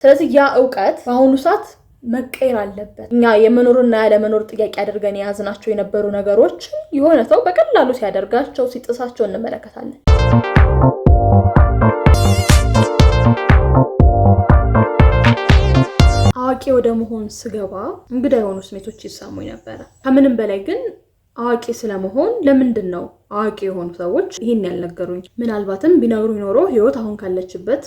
ስለዚህ ያ ዕውቀት በአሁኑ ሰዓት መቀየር አለበት። እኛ የመኖርና ያለመኖር ጥያቄ አድርገን የያዝናቸው የነበሩ ነገሮች የሆነ ሰው በቀላሉ ሲያደርጋቸው ሲጥሳቸው እንመለከታለን። አዋቂ ወደ መሆን ስገባ እንግዳ የሆኑ ስሜቶች ይሰሙኝ ነበር። ከምንም በላይ ግን አዋቂ ስለመሆን ለምንድነው አዋቂ የሆኑ ሰዎች ይሄን ያልነገሩኝ? ምናልባትም ቢነግሩኝ ኖሮ ህይወት አሁን ካለችበት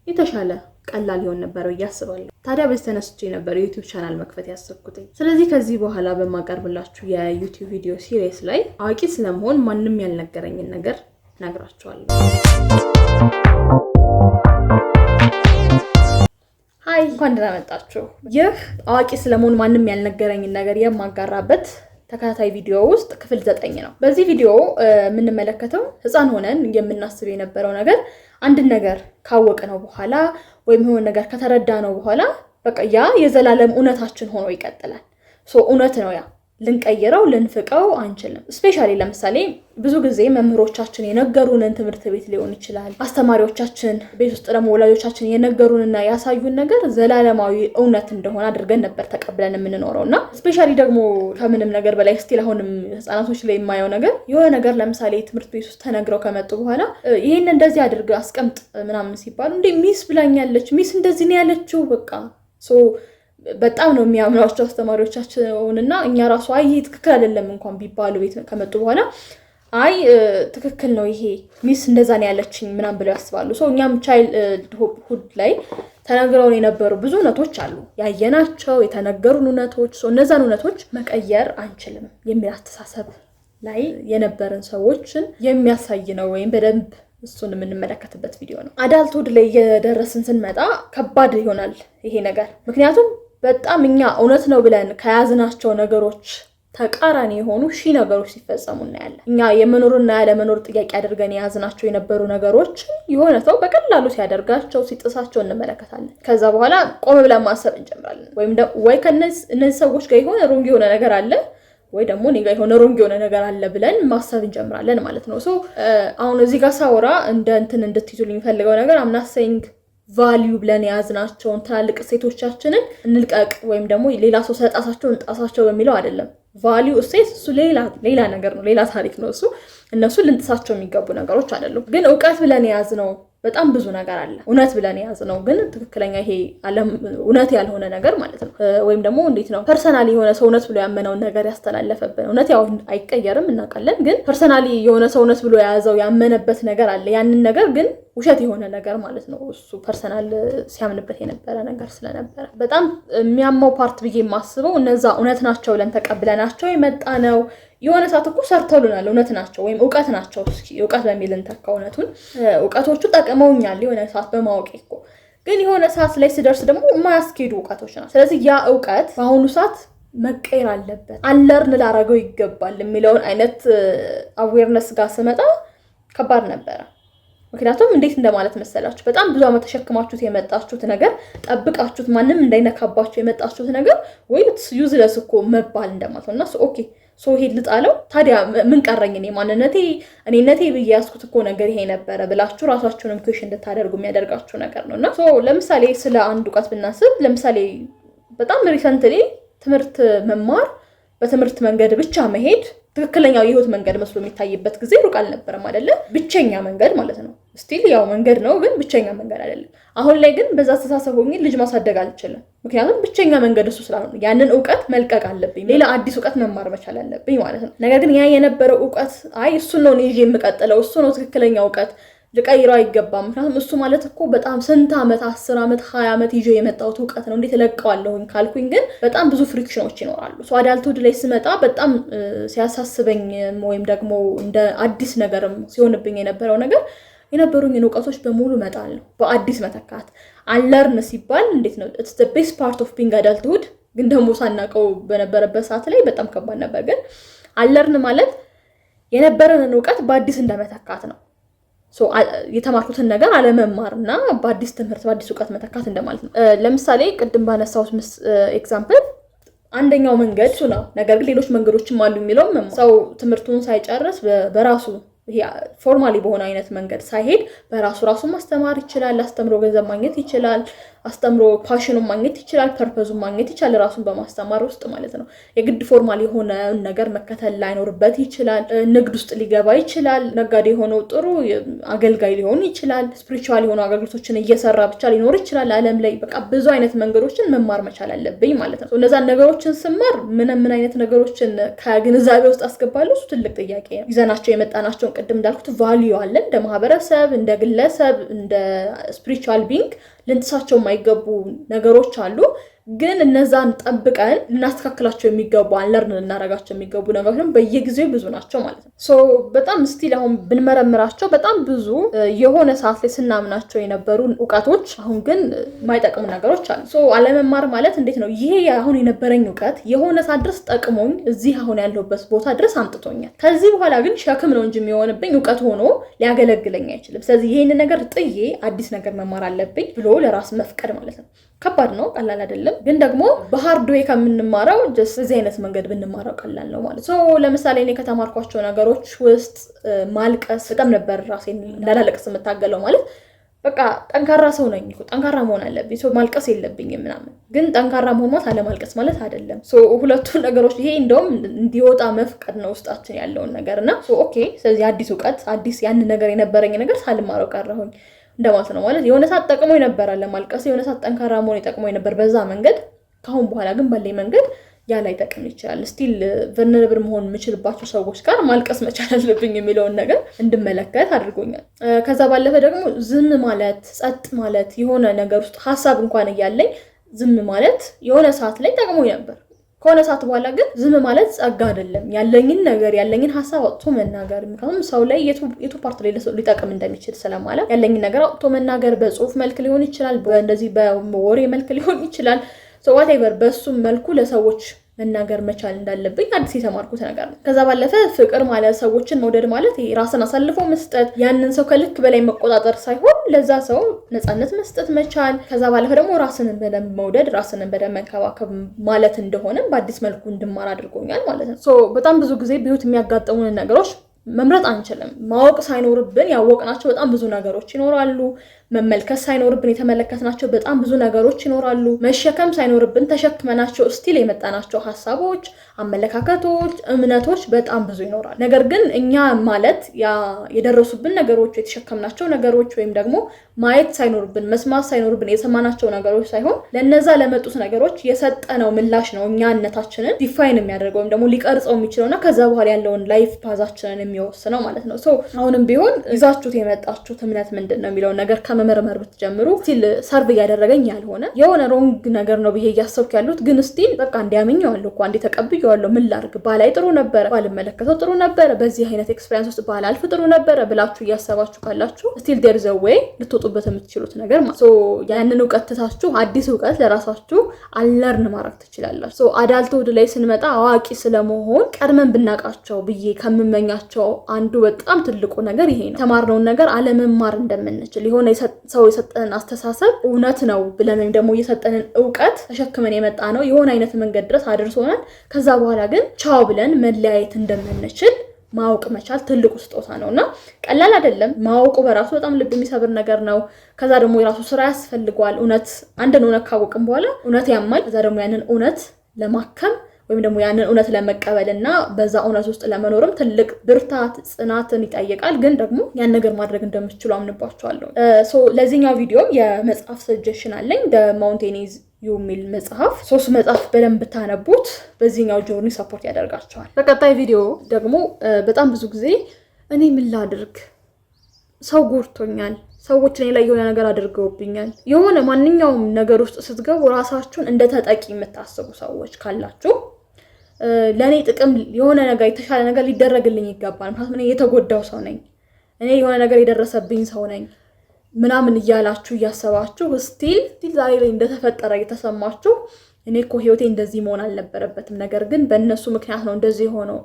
የተሻለ ቀላል ይሆን ነበር ያስባለሁ። ታዲያ በዚህ ተነስቼ ነበር የዩቲዩብ ቻናል መክፈት ያሰብኩት። ስለዚህ ከዚህ በኋላ በማቀርብላችሁ የዩቲዩብ ቪዲዮ ሲሪስ ላይ አዋቂ ስለመሆን ማንንም ያልነገረኝን ነገር ነግራችኋለሁ። ሃይ እንኳን ደህና መጣችሁ። ይህ አዋቂ ስለመሆን ማንንም ያልነገረኝን ነገር የማጋራበት ተከታታይ ቪዲዮ ውስጥ ክፍል 9 ነው። በዚህ ቪዲዮ የምንመለከተው ህፃን ሆነን የምናስብ የነበረው ነገር አንድ ነገር ካወቅነው በኋላ ወይም የሆነ ነገር ከተረዳነው በኋላ በቃ ያ የዘላለም እውነታችን ሆኖ ይቀጥላል። እውነት ነው ያ ልንቀይረው ልንፍቀው አንችልም። ስፔሻሊ ለምሳሌ ብዙ ጊዜ መምህሮቻችን የነገሩንን ትምህርት ቤት ሊሆን ይችላል፣ አስተማሪዎቻችን ቤት ውስጥ ደግሞ ወላጆቻችን የነገሩንና ያሳዩን ነገር ዘላለማዊ እውነት እንደሆነ አድርገን ነበር ተቀብለን የምንኖረውና ስፔሻሊ ደግሞ ከምንም ነገር በላይ ስቲል አሁንም ህፃናቶች ላይ የማየው ነገር የሆነ ነገር ለምሳሌ ትምህርት ቤት ውስጥ ተነግረው ከመጡ በኋላ ይሄን እንደዚህ አድርግ አስቀምጥ ምናምን ሲባሉ እንዴ ሚስ ብላኛለች፣ ሚስ እንደዚህ ነው ያለችው በቃ በጣም ነው የሚያምኗቸው አስተማሪዎቻቸውንና እኛ ራሱ አይ ትክክል አይደለም እንኳን ቢባሉ ቤት ከመጡ በኋላ አይ ትክክል ነው ይሄ ሚስ እንደዛ ነው ያለችኝ ምናምን ብለው ያስባሉ። እኛም ቻይልድሁድ ላይ ተነግረውን የነበሩ ብዙ እውነቶች አሉ፣ ያየናቸው የተነገሩን እውነቶች። እነዛን እውነቶች መቀየር አንችልም የሚል አስተሳሰብ ላይ የነበረን ሰዎችን የሚያሳይ ነው ወይም በደንብ እሱን የምንመለከትበት ቪዲዮ ነው። አዳልትሁድ ላይ የደረስን ስንመጣ ከባድ ይሆናል ይሄ ነገር። ምክንያቱም በጣም እኛ እውነት ነው ብለን ከያዝናቸው ነገሮች ተቃራኒ የሆኑ ሺህ ነገሮች ሲፈጸሙ እናያለን። እኛ የመኖርና ያለመኖር ጥያቄ አድርገን የያዝናቸው የነበሩ ነገሮች የሆነ ሰው በቀላሉ ሲያደርጋቸው ሲጥሳቸው እንመለከታለን። ከዛ በኋላ ቆም ብለን ማሰብ እንጀምራለን። ወይ ከነዚህ ሰዎች ጋር የሆነ ሮንግ የሆነ ነገር አለ ወይ ደግሞ እኔ ጋር የሆነ ሮንግ የሆነ ነገር አለ ብለን ማሰብ እንጀምራለን ማለት ነው። አሁን እዚህ ጋር ሳወራ እንድትይዙልኝ ፈልገው ነገር I'm not saying ቫልዩ ብለን የያዝናቸውን ትላልቅ ሴቶቻችንን እንልቀቅ ወይም ደግሞ ሌላ ሰው ሰጣሳቸው እንጣሳቸው በሚለው አይደለም። ቫልዩ እሴት እሱ ሌላ ነገር ነው፣ ሌላ ታሪክ ነው። እነሱ ልንጥሳቸው የሚገቡ ነገሮች አይደሉም። ግን ዕውቀት ብለን የያዝነው በጣም ብዙ ነገር አለ። እውነት ብለን የያዝነው ግን ትክክለኛ ይሄ ዓለም እውነት ያልሆነ ነገር ማለት ነው። ወይም ደግሞ እንዴት ነው ፐርሰናሊ የሆነ ሰው እውነት ብሎ ያመነውን ነገር ያስተላለፈብን። እውነት ያው አይቀየርም እናውቃለን። ግን ፐርሰናሊ የሆነ ሰው እውነት ብሎ የያዘው ያመነበት ነገር አለ። ያንን ነገር ግን ውሸት የሆነ ነገር ማለት ነው። እሱ ፐርሰናል ሲያምንበት የነበረ ነገር ስለነበረ በጣም የሚያመው ፓርት ብዬ የማስበው እነዛ እውነት ናቸው ብለን ተቀብለናቸው የመጣ ነው። የሆነ ሰዓት እኮ ሰርተውልናል፣ እውነት ናቸው ወይም ዕውቀት ናቸው። እስኪ ዕውቀት በሚል እንተካ እውነቱን። ዕውቀቶቹ ጠቅመውኛል የሆነ ሰዓት በማወቅ እኮ። ግን የሆነ ሰዓት ላይ ስደርስ ደግሞ የማያስኬዱ ዕውቀቶች ናቸው። ስለዚህ ያ ዕውቀት በአሁኑ ሰዓት መቀየር አለበት፣ አለርን ላረገው ይገባል የሚለውን አይነት አዌርነስ ጋር ስመጣ ከባድ ነበረ። ምክንያቱም እንዴት እንደማለት መሰላችሁ፣ በጣም ብዙ ዓመት ተሸክማችሁት የመጣችሁት ነገር ጠብቃችሁት ማንም እንዳይነካባችሁ የመጣችሁት ነገር ወይ ዩዝለስ እኮ መባል እንደማለት ነውና ኦኬ ሄድ ልጣለው ታዲያ ምን ቀረኝ እኔ ማንነቴ እኔነቴ በያስኩት እኮ ነገር ይሄ ነበረ ብላችሁ ራሳችሁንም ኩዌሽን እንድታደርጉ የሚያደርጋችሁ ነገር ነውና ለምሳሌ ስለ አንድ ዕውቀት ብናስብ ለምሳሌ በጣም ሪሰንትሊ ትምህርት መማር በትምህርት መንገድ ብቻ መሄድ ትክክለኛው የህይወት መንገድ መስሎ የሚታይበት ጊዜ ሩቅ አልነበረም አይደለ? ብቸኛ መንገድ ማለት ነው። ስቲል ያው መንገድ ነው ግን ብቸኛ መንገድ አይደለም። አሁን ላይ ግን በዛ አስተሳሰብ ሆኜ ልጅ ማሳደግ አልችልም። ምክንያቱም ብቸኛ መንገድ እሱ ስላልሆነ ያንን ዕውቀት መልቀቅ አለብኝ፣ ሌላ አዲስ ዕውቀት መማር መቻል አለብኝ ማለት ነው። ነገር ግን ያ የነበረው ዕውቀት አይ እሱ ነው ይዤ የምቀጥለው እሱ ነው ትክክለኛው ዕውቀት ልቀይረው አይገባም። ምክንያቱም እሱ ማለት እኮ በጣም ስንት ዓመት 10 ዓመት 20 ዓመት ይዤ የመጣሁት ዕውቀት ነው እንዴት እለቀዋለሁኝ ካልኩኝ ግን በጣም ብዙ ፍሪክሽኖች ይኖራሉ። አዳልትሁድ ላይ ስመጣ በጣም ሲያሳስበኝ ወይም ደግሞ እንደ አዲስ ነገርም ሲሆንብኝ የነበረው ነገር የነበሩኝን ዕውቀቶች በሙሉ እመጣለሁ በአዲስ መተካት። አለርን ሲባል እንዴት ነው it's the best part of being adulthood ግን ደግሞ ሳናቀው በነበረበት ሰዓት ላይ በጣም ከባድ ነበር። ግን አለርን ማለት የነበረንን ዕውቀት በአዲስ እንደመተካት ነው። የተማርኩትን ነገር አለመማርና በአዲስ ትምህርት በአዲስ ዕውቀት መተካት እንደማለት ነው። ለምሳሌ ቅድም ባነሳሁት ኤግዛምፕል አንደኛው መንገድ እሱ ነው። ነገር ግን ሌሎች መንገዶችም አሉ የሚለው ሰው ትምህርቱን ሳይጨርስ በራሱ ይሄ ፎርማሊ በሆነ አይነት መንገድ ሳይሄድ በራሱ ማስተማር ይችላል። አስተምሮ ገንዘብ ማግኘት ይችላል። አስተምሮ ፓሽኑን ማግኘት ይችላል፣ ፐርፐዙን ማግኘት ይችላል ራሱን በማስተማር ውስጥ ማለት ነው። የግድ ፎርማል የሆነ ነገር መከተል ላይኖርበት ይችላል። ንግድ ውስጥ ሊገባ ይችላል። ነጋዴ የሆነው ጥሩ አገልጋይ ሊሆን ይችላል። ስፒሪቹዋል የሆኑ አገልግሎቶችን እየሰራ ብቻ ሊኖር ይችላል። ዓለም ላይ በቃ ብዙ አይነት መንገዶችን መማር መቻል አለብኝ ማለት ነው። እነዛን ነገሮችን ስማር ምን አይነት ነገሮችን ከግንዛቤ ውስጥ አስገባለሁ? እሱ ትልቅ ጥያቄ ነው። ይዘናቸው የመጣናቸውን ቅድም እንዳልኩት ቫልዩ አለን እንደ ማህበረሰብ፣ እንደ ግለሰብ፣ እንደ ስፒሪቹዋል ቢንግ ልንጥሳቸው የማይገቡ ነገሮች አሉ። ግን እነዛን ጠብቀን ልናስተካክላቸው የሚገቡ አንለርን ልናረጋቸው የሚገቡ ነገሮች በየጊዜው ብዙ ናቸው ማለት ነው። ሶ በጣም ስቲል አሁን ብንመረምራቸው በጣም ብዙ የሆነ ሰዓት ላይ ስናምናቸው የነበሩ እውቀቶች አሁን ግን የማይጠቅሙ ነገሮች አሉ። ሶ አለመማር ማለት እንዴት ነው? ይሄ አሁን የነበረኝ እውቀት የሆነ ሰዓት ድረስ ጠቅሞኝ እዚህ አሁን ያለሁበት ቦታ ድረስ አምጥቶኛል። ከዚህ በኋላ ግን ሸክም ነው እንጂ የሚሆንብኝ እውቀት ሆኖ ሊያገለግለኝ አይችልም። ስለዚህ ይሄንን ነገር ጥዬ አዲስ ነገር መማር አለብኝ ብሎ ለራስ መፍቀድ ማለት ነው። ከባድ ነው፣ ቀላል አይደለም። ግን ደግሞ በሃርድ ዌይ ከምንማረው ጀስት እዚህ አይነት መንገድ ብንማረው ቀላል ነው ማለት ነው። ለምሳሌ እኔ ከተማርኳቸው ነገሮች ውስጥ ማልቀስ በጣም ነበር ራሴን እንዳላለቅስ የምታገለው ማለት በቃ ጠንካራ ሰው ነኝ እኮ ጠንካራ መሆን አለብኝ፣ ማልቀስ የለብኝም ምናምን። ግን ጠንካራ መሆን ማለት አለማልቀስ ማለት አይደለም። ሁለቱ ነገሮች ይሄ እንደውም እንዲወጣ መፍቀድ ነው ውስጣችን ያለውን ነገርና ኦኬ። ስለዚህ አዲስ እውቀት አዲስ ያን ነገር የነበረኝ ነገር ሳልማረው ቀረሁኝ እንደማለት ነው ማለት የሆነ ሰዓት ጠቅሞኝ ነበር ለማልቀስ፣ የሆነ ሰዓት ጠንካራ መሆን ጠቅሞኝ ነበር በዛ መንገድ። ካሁን በኋላ ግን ባለኝ መንገድ ያ ላይ ጠቅም ይችላል። ስቲል ቨልነራብል መሆን የምችልባቸው ሰዎች ጋር ማልቀስ መቻል አለብኝ የሚለውን ነገር እንድመለከት አድርጎኛል። ከዛ ባለፈ ደግሞ ዝም ማለት፣ ጸጥ ማለት፣ የሆነ ነገር ውስጥ ሀሳብ እንኳን እያለኝ ዝም ማለት የሆነ ሰዓት ላይ ጠቅሞኝ ነበር። ከሆነ ሰዓት በኋላ ግን ዝም ማለት ጸጋ አይደለም። ያለኝን ነገር ያለኝን ሀሳብ አውጥቶ መናገር፣ ምክንያቱም ሰው ላይ የቱ ፓርት ላይ ሊጠቅም እንደሚችል ስለማለት ያለኝን ነገር አውጥቶ መናገር በጽሁፍ መልክ ሊሆን ይችላል፣ እንደዚህ በወሬ መልክ ሊሆን ይችላል። ዋቴቨር በሱም መልኩ ለሰዎች መናገር መቻል እንዳለብኝ አዲስ የተማርኩት ነገር ነው። ከዛ ባለፈ ፍቅር ማለት ሰዎችን መውደድ ማለት ራስን አሳልፎ መስጠት፣ ያንን ሰው ከልክ በላይ መቆጣጠር ሳይሆን ለዛ ሰው ነፃነት መስጠት መቻል። ከዛ ባለፈ ደግሞ ራስን በደንብ መውደድ፣ ራስን በደንብ መንከባከብ ማለት እንደሆነ በአዲስ መልኩ እንድማር አድርጎኛል ማለት ነው። በጣም ብዙ ጊዜ በህይወት የሚያጋጥሙን ነገሮች መምረጥ አንችልም። ማወቅ ሳይኖርብን ያወቅናቸው በጣም ብዙ ነገሮች ይኖራሉ። መመልከት ሳይኖርብን የተመለከትናቸው በጣም ብዙ ነገሮች ይኖራሉ። መሸከም ሳይኖርብን ተሸክመናቸው ስቲል የመጣናቸው ሀሳቦች፣ አመለካከቶች፣ እምነቶች በጣም ብዙ ይኖራሉ። ነገር ግን እኛ ማለት የደረሱብን ነገሮች፣ የተሸከምናቸው ነገሮች ወይም ደግሞ ማየት ሳይኖርብን መስማት ሳይኖርብን የሰማናቸው ነገሮች ሳይሆን ለነዛ ለመጡት ነገሮች የሰጠነው ምላሽ ነው እኛነታችንን ዲፋይን የሚያደርገው ወይም ደግሞ ሊቀርጸው የሚችለውና ከዛ በኋላ ያለውን ላይፍ ፓዛችንን የሚወስነው ማለት ነው። አሁንም ቢሆን ይዛችሁት የመጣችሁት እምነት ምንድን ነው የሚለውን ነገር ከመመርመር ብትጀምሩ ስቲል ሰርቭ እያደረገኝ ያልሆነ የሆነ ሮንግ ነገር ነው ብዬ እያሰብኩ ያሉት ግን ስቲል በቃ እንዲያምኘዋለሁ እኮ አንዴ ተቀብየዋለሁ፣ ምን ላድርግ፣ ባላይ ጥሩ ነበረ፣ ባልመለከተው ጥሩ ነበረ፣ በዚህ አይነት ኤክስፒሪየንስ ውስጥ ባላልፍ ጥሩ ነበረ ብላችሁ እያሰባችሁ ካላችሁ ስቲል ዴር ዘ ዌይ ልትወጡበት የምትችሉት ነገር ማለት ያንን እውቀት ትታችሁ አዲስ እውቀት ለራሳችሁ አለርን ማድረግ ትችላላችሁ። አዳልትሁድ ላይ ስንመጣ አዋቂ ስለመሆን ቀድመን ብናቃቸው ብዬ ከምመኛቸው አንዱ በጣም ትልቁ ነገር ይሄ ነው። ተማርነውን ነገር አለመማር እንደምንችል የሆነ ሰው የሰጠንን አስተሳሰብ እውነት ነው ብለን ወይም ደግሞ የሰጠንን እውቀት ተሸክመን የመጣ ነው የሆነ አይነት መንገድ ድረስ አድርሶናል። ከዛ በኋላ ግን ቻው ብለን መለያየት እንደምንችል ማወቅ መቻል ትልቁ ስጦታ ነውና ቀላል አይደለም። ማወቁ በራሱ በጣም ልብ የሚሰብር ነገር ነው። ከዛ ደግሞ የራሱ ስራ ያስፈልገዋል። አንድን እውነት ካወቅን በኋላ እውነት ያማል። ከዛ ደግሞ ያንን እውነት ለማከም ወይም ደግሞ ያንን እውነት ለመቀበልና በዛ እውነት ውስጥ ለመኖርም ትልቅ ብርታት ጽናትን ይጠይቃል። ግን ደግሞ ያን ነገር ማድረግ እንደምትችሉ አምንባቸዋለሁ። ለዚህኛው ቪዲዮ የመጽሐፍ ሰጀሽን አለኝ። ማውንቴኒዝ የሚል መጽሐፍ 3 መጽሐፍ በደንብ ብታነቡት በዚህኛው ጆርኒ ሰፖርት ያደርጋቸዋል። በቀጣይ ቪዲዮ ደግሞ በጣም ብዙ ጊዜ እኔ ምን ላድርግ፣ ሰው ጎርቶኛል፣ ሰዎች እኔ ላይ የሆነ ነገር አድርገውብኛል፣ የሆነ ማንኛውም ነገር ውስጥ ስትገቡ ራሳችሁን እንደ ተጠቂ የምታስቡ ሰዎች ካላችሁ ለኔ ጥቅም የሆነ ነገር የተሻለ ነገር ሊደረግልኝ ይገባል፣ ምክንያቱም እኔ የተጎዳው ሰው ነኝ፣ እኔ የሆነ ነገር የደረሰብኝ ሰው ነኝ ምናምን እያላችሁ እያሰባችሁ ስቲል ዛሬ ላይ እንደተፈጠረ እየተሰማችሁ እኔ እኮ ህይወቴ እንደዚህ መሆን አልነበረበትም፣ ነገር ግን በእነሱ ምክንያት ነው እንደዚህ ሆነው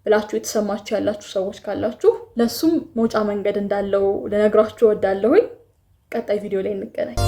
ብላችሁ የተሰማችሁ ያላችሁ ሰዎች ካላችሁ ለሱም መውጫ መንገድ እንዳለው ልነግራችሁ እወዳለሁኝ። ቀጣይ ቪዲዮ ላይ እንገናኝ።